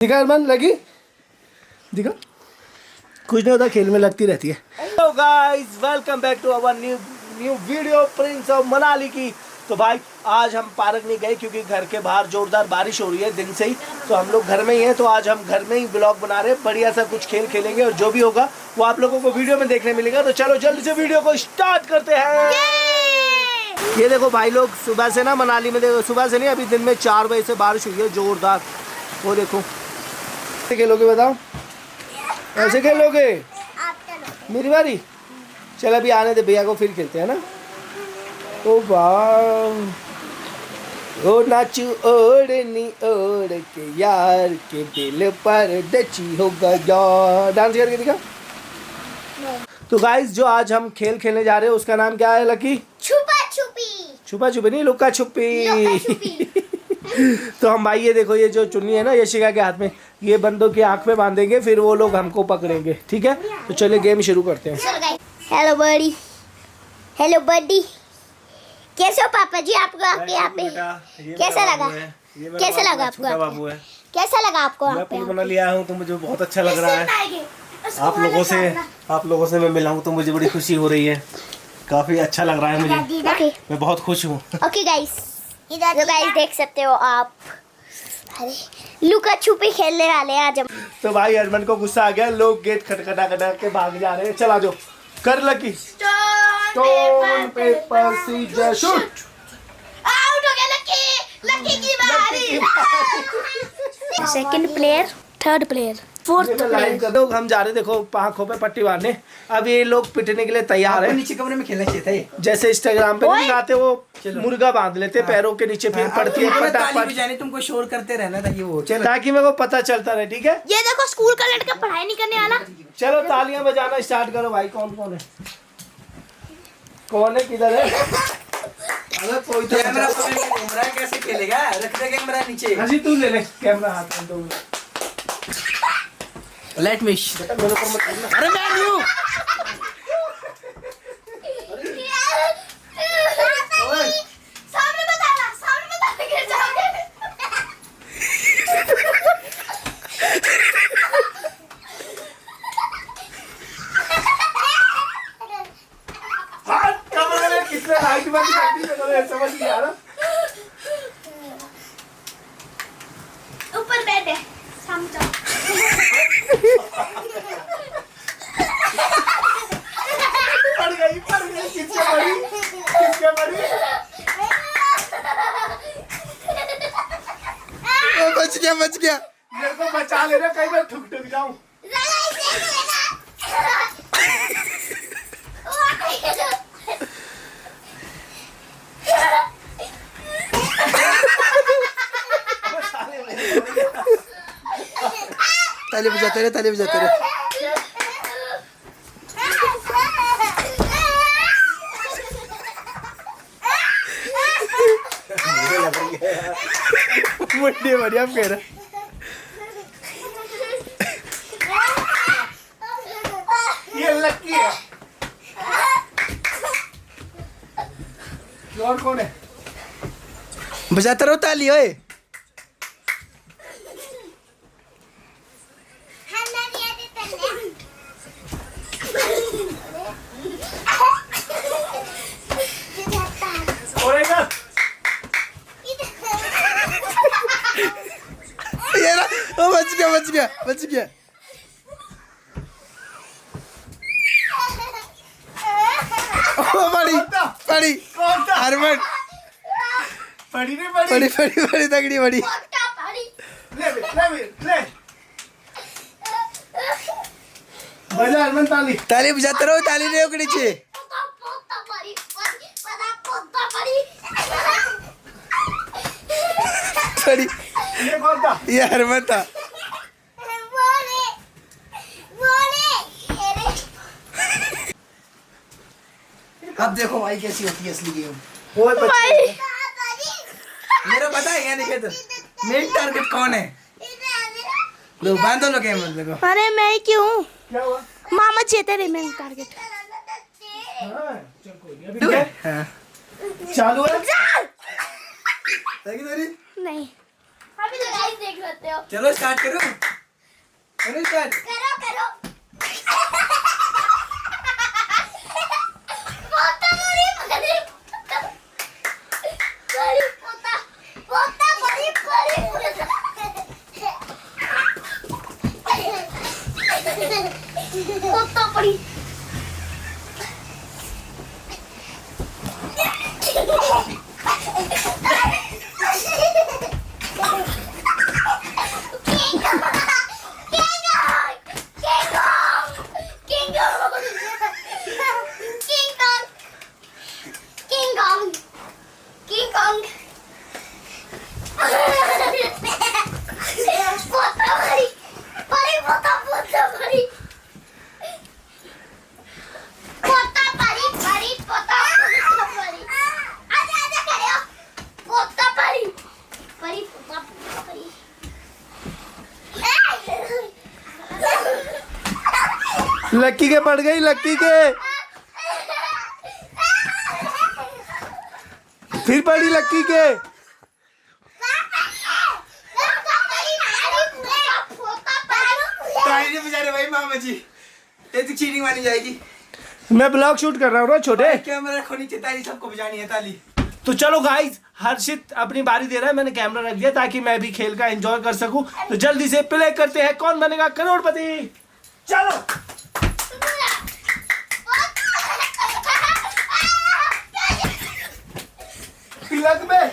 दिखा अरमान लगी दिखा कुछ नहीं होता खेल में लगती रहती है। Hello guys welcome back to our new video prince of Manali की। तो भाई आज हम पार्क नहीं गए क्योंकि घर के बाहर जोरदार बारिश हो रही है दिन से ही, तो हम लोग घर में ही हैं। तो आज हम घर में ही ब्लॉग बना रहे हैं, बढ़िया सा कुछ खेल खेलेंगे और जो भी होगा वो आप लोगों को वीडियो में देखने मिलेगा। तो चलो जल्दी से वीडियो को स्टार्ट करते हैं। ये देखो भाई लोग सुबह से ना मनाली में, देखो सुबह से नहीं अभी दिन में 4 बजे से बारिश हुई है जोरदार। वो देखो खेलोगे बताओ, ऐसे खेलोगे? मेरी बारी, चल अभी आने दे भैया को फिर खेलते हैं ना। ओ वाह ओ नाचू ओढ़नी ओढ़ के यार के दिल पर डची होगा यार। डांस करके दिखा। तो गाइस जो आज हम खेल खेलने जा रहे हैं उसका नाम क्या है लकी? छुपा छुपी। छुपा छुपी नहीं, लुका छुपी। तो हम भाई ये देखो, ये जो चुन्नी है ना यशिका के हाथ में, ये बंदों की आंख में बांधेंगे फिर वो लोग हमको पकड़ेंगे, ठीक है? तो चलिए गेम शुरू करते हैं। हेलो बडी, हेलो बडी, कैसे हो पापा जी? आपको आपके यहाँ पे कैसा लगा? कैसा लगा आपको? बाबू है, कैसा लगा आपको? मैं पुल बना लिया हूँ तो मुझे बहुत अच्छा लग रहा है। आप लोगों से मैं मिला हूँ तो मुझे बड़ी खुशी हो रही है, काफी अच्छा लग रहा है मुझे। मैं बहुत खुश हूँ। ओके गाइस, तो गाइस देख सकते हो आप, अरे लुका छुपी खेलने वाले हैं आज हम। तो भाई अरमान को गुस्सा आ गया, लोग गेट खटखटा खटा के भाग जा रहे हैं। चला जो कर Lucky. Stone paper scissor shoot. Out हो गया लकी, लकी की बारी। Second player, third player, fourth player. लोग हम जा रहे, देखो आंखों पे पट्टी बांधने। अब ये लोग पिटने के लिए तैयार है। नीचे कमरे में खेलना चाहिए था। जैसे इंस्टाग्राम पे नहीं दिखाते वो मुर्गा बांध लेते पैरों के नीचे, फिर पड़ती है फटाफट। तुमको शोर करते रहना ताकि वो ताकि मेरे को पता चलता रहे, ठीक है? ये देखो स्कूल का लड़का पढ़ाई नहीं करने वाला। चलो तालियां बजाना स्टार्ट करो भाई। कौन कौन है, कौन है, किधर है? अगर कोई तो कैमरा घूम रहा है, कैसे खेलेगा? रख दे कैमरा नीचे। हजी तू ले ले कैमरा हाथ में। दो लेट मी। अरे मैं हूं। सामने बता गिर जाओगे। कितने लाइट बंद करती है समझ नहीं आ रहा। ऊपर बैठ है सामने। पड़ गई किसके पड़ी? बच गया। मेरे को बचा लेना, कहीं मैं ठुक जाऊं। ताली बजाते रहे। मुंडे बढ़िया फेर। ये लकी है। और कौन है? बजाते रहो ताली। ओए बच गया। पड़ी हरमन पड़ी तगड़ी बड़ी। बजा हरमन ताली बजाते रहो, ताली नहीं उकड़ी नीचे। पड़ी ये हरमन था। अब देखो भाई कैसी होती है असली गेम। मेरा पता है नहीं कहते मेन टारगेट कौन है? लो बांधो लो कैमरा देखो। अरे मैं क्यों? क्या हुआ? मामा चेते रहे मेन टारगेट। चल कोई नहीं, अभी क्या? चालू है? नहीं अभी तो गाइस देख सकते हो। चलो स्टार्ट करो, करो स्टार्ट। करो करो। पोता बड़ी बड़ी बड़ी पोता पोता बड़ी बड़ी पोता बड़ी लक्की के पड़ गई, लक्की के फिर पड़ी, लक्की के। बेचारे भाई मामा जी, ये तो चीटिंग मानी जाएगी। मैं ब्लॉग शूट कर रहा हूँ ना छोटे। कैमरा रखो नीचे, ताली सबको बजानी है ताली। तो चलो गाइस, हर्षित अपनी बारी दे रहा है, मैंने कैमरा रख दिया ताकि मैं भी खेल का एंजॉय कर सकूं। तो जल्दी से प्ले करते हैं, कौन बनेगा करोड़पति। चलो तिलक में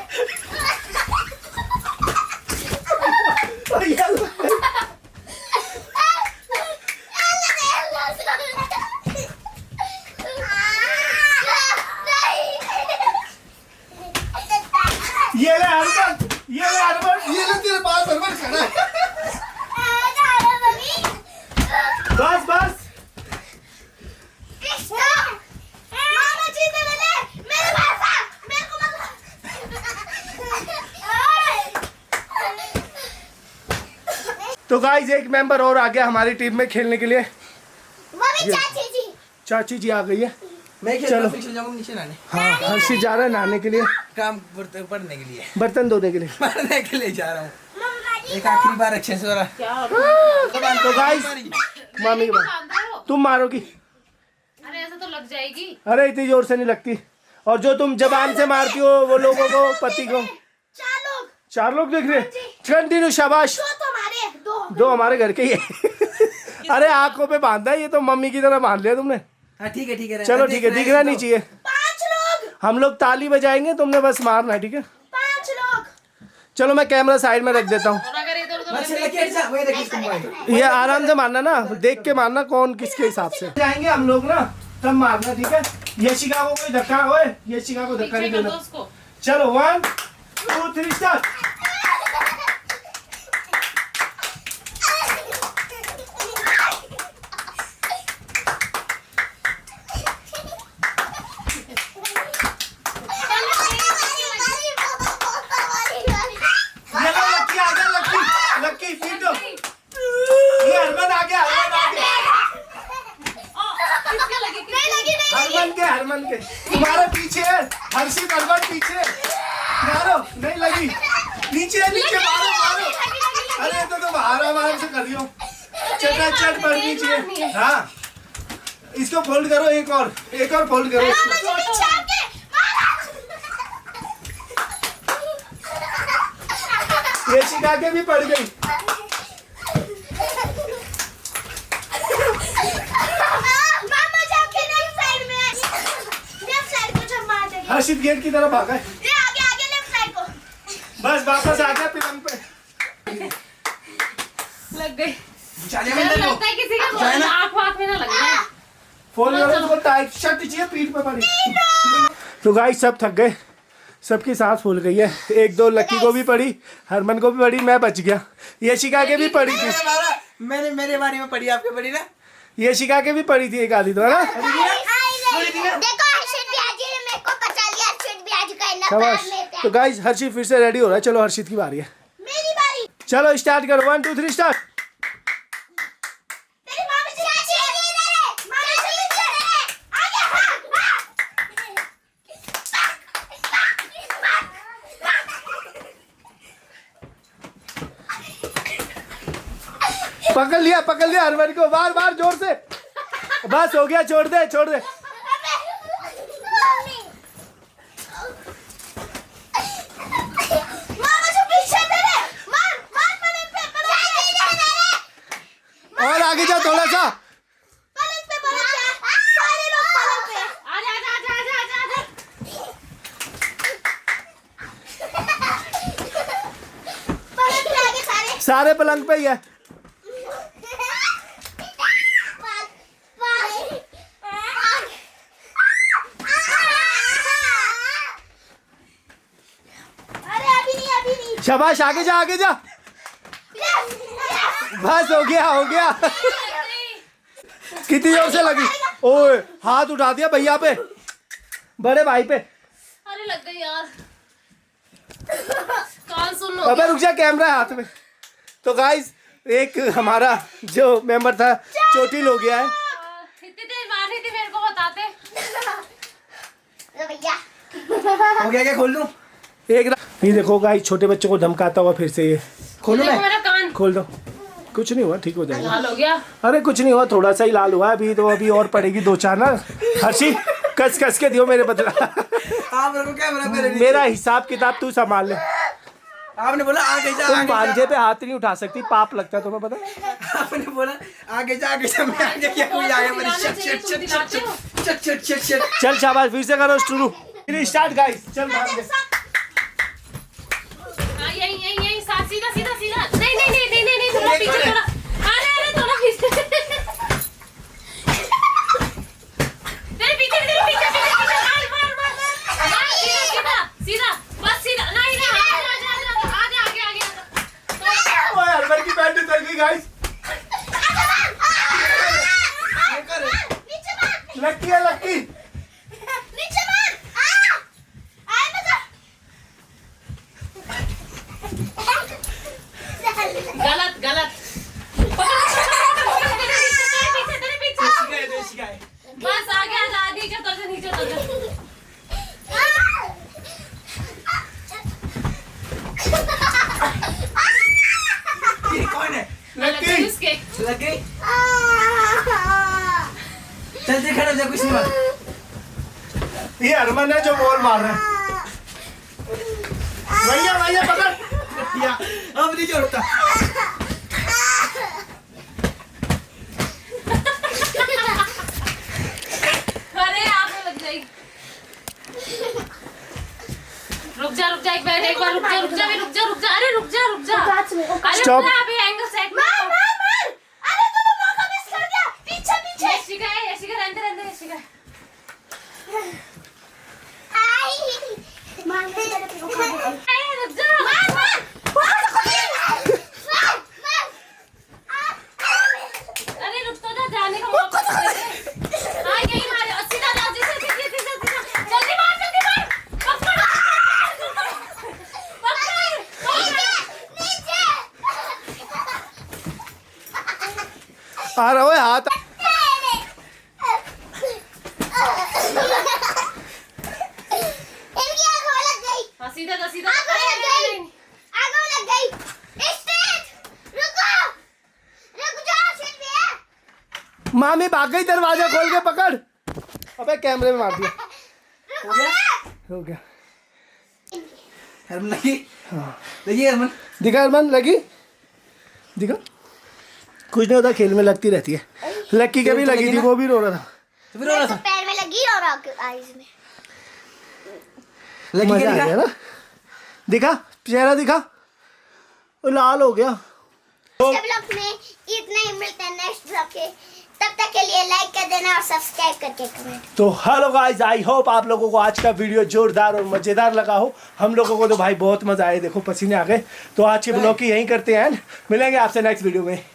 ये ले हरमन, ये ले हरमन, ये ले तेरे पास हरमन खड़ा है। बस बस तो गाइस एक मेंबर और आ गया हमारी टीम में खेलने के लिए। चाची जी चाची जी आ गई है। मैं चलो। चल जाऊंगा नीचे नहाने। हाँ, हर्षित जा रहा है नहाने के लिए, काम पढ़ने के लिए, बर्तन धोने के लिए। पढ़ने के लिए जा रहा हूँ। एक आखिरी बार अच्छे से हो रहा। तो गाइस मामी की बात, तुम मारोगी? अरे ऐसा तो लग जाएगी। अरे इतनी जोर से नहीं लगती। और जो तुम जबान से मारती हो वो लोगों को, पति को। चार लोग देख रहे। कंटिन्यू, शाबाश। दो हमारे घर के ही है। अरे आंखों पे बांधा है, ये तो मम्मी की तरह बांध लिया तुमने। हाँ ठीक है ठीक है। चलो ठीक है, दिखना नहीं चाहिए। 5 लोग। हम लोग ताली बजाएंगे, तुमने बस मारना है, ठीक है? 5 लोग। चलो मैं कैमरा साइड में रख देता हूँ। और अगर इधर उधर बस लगे ऐसा, वही देखिए तुम। ये आराम से मारना ना, देख के मारना कौन किसके हिसाब से जाएंगे हम लोग ना, तब मारना, ठीक है? यशिका को कोई धक्का, ओए यशिका को धक्का नहीं पीछे कर दो देना। उसको। चलो 1 2 3 स्टार्ट। हरमन के तुम्हारे पीछे है, हर्षित हरमन पीछे मारो, नहीं लगी। नीचे नीचे मारो मारो। अरे तो तुम आराम से करियो, चट पड़ नीचे। हाँ इसको फोल्ड करो, एक और फोल्ड करो इसको। ये शिका के भी पड़ गई। हर्षित गेट की तरफ भागा है। आगे लेफ्ट साइड को। बस वापस आ गया पिलंग पे। लग गई। लगता है किसी का आँख वाँख में ना लग जाए। फोन करो उसको, टाइट शर्ट चाहिए, पीठ पे पड़ी। तो गाइस सब थक गए, सबकी सांस फूल गई है। 1-2 लक्की को भी पड़ी, हरमन को भी पड़ी, मैं बच गया। यशिका के भी पड़ी थी। मैंने मेरे बारे में पढ़ी, आपके पढ़ी ना? यशिका के भी पड़ी थी एक आधी, तो है ना? देखो हर्षित भी आज मेरे को बचा लिया। हर्षित भी आज का इतना शाबाश। तो गाइस हर्षित फिर से रेडी हो रहा है। चलो हर्षित की बारी है। मेरी बारी। चलो स्टार्ट करो, 1 2 3 स्टार्ट। तेरी मामी से चाची इधर है। मामी से इधर है। आगे हां। पकड़ लिया हरमन को, बार बार जोर से। बस हो गया, छोड़ दे। और आगे जा थोड़ा सा। सारे पलंग पे ही है। शाबाश, आगे जा। बस हो गया। कितनी जोर से लगी। ओए हाथ उठा दिया भैया पे, बड़े भाई पे। अरे लग गई यार, कान सुन लो। अबे रुक जा, कैमरा है हाथ में। तो गाइस एक हमारा जो मेंबर था चोटिल हो गया है। इतनी देर मार रही थी, मेरे को बताते। हो गया क्या? खोल दूं? एक ये देखो गाइस, छोटे बच्चों को धमकाता हुआ फिर से ये। खोलूं देखो मैं? मेरा कान खोल दो, कुछ नहीं हुआ, ठीक हो जाएगा। लाल हो गया। अरे कुछ नहीं हुआ, थोड़ा सा ही लाल हुआ अभी, तो अभी और पड़ेगी 2-4 ना। हर्षी कस के दियो मेरे बदला। आप लोगों को क्या बोला मेरे नीचे? मेरा हिसाब किताब तू संभाल ले। आपने बोला आगे जा, तुम आगे मांझे जा। पे हाथ नहीं उठा सकती, पाप लगता है तुम्हें पता है? आपने बोला आगे जा, मैं आगे क्या कोई आगे मेरी शट। चल शाबाश, फिर से करो शुरू। स्टार्ट गाइस, चल भाग दे। हाँ, यही सीधा। नहीं, थोड़ा पीछे, थोड़ा। अरे थोड़ा पीछे। तेरे पीछे। मार, सीधा। बस सीधा। नहीं, आगे। ओए हरमन की पैंट उतर गई गाइस। लक्की। गलत। तेरे पीछे। बस आगे आ जा, नीचे उतर जा। ये कौन है? लक्की। उसके लग गई? चल देखा ना, कुछ नहीं हुआ। ये हरमन है जो बॉल मार रहा है। भैया पकड़। अब नहीं जोड़ता। अरे आगे लग जाएगी। रुक जा एक बार रुक जा। अरे रुक जा। अरे Stop. पूरा अभी एंगल सेट मार। अरे तूने मौका मिस कर दिया। पीछे। यशिका रहने यशिका। रुक जा। अरे रुक तो जा, जाने का मौका तो दे। हाँ, यही मारे। सीधा जा, सीधा। जल्दी मार। पकड़। आ रहा है हाथ। हाँ, सीधा। मामी भाग गई, दरवाजा खोल के पकड़। अबे कैमरे में मार दिया। हो गया। हरमन लगी? लगी हरमन? दिखा हरमन, लगी? दिखा, कुछ नहीं होता, खेल में लगती रहती है। लक्की के भी लगी थी, वो भी रो रहा था। तो फिर हो रहा था। पैर में लगी और आईज में। लगी मजा आ क्या? गया ना? दिखा चेहरा, दिखा, वो लाल हो गया। ब्लॉग में इतना ही मिलता है नेक्स्ट ब्लॉग के। तब तक के लिए लाइक कर देना और सब्सक्राइब करके कमेंट। तो हेलो गाइस, आई होप आप लोगों को आज का वीडियो जोरदार और मजेदार लगा हो। हम लोगों को तो भाई बहुत मजा आया, देखो पसीने आ गए। तो आज के ब्लॉग की यहीं करते हैं, मिलेंगे आपसे नेक्स्ट वीडियो में।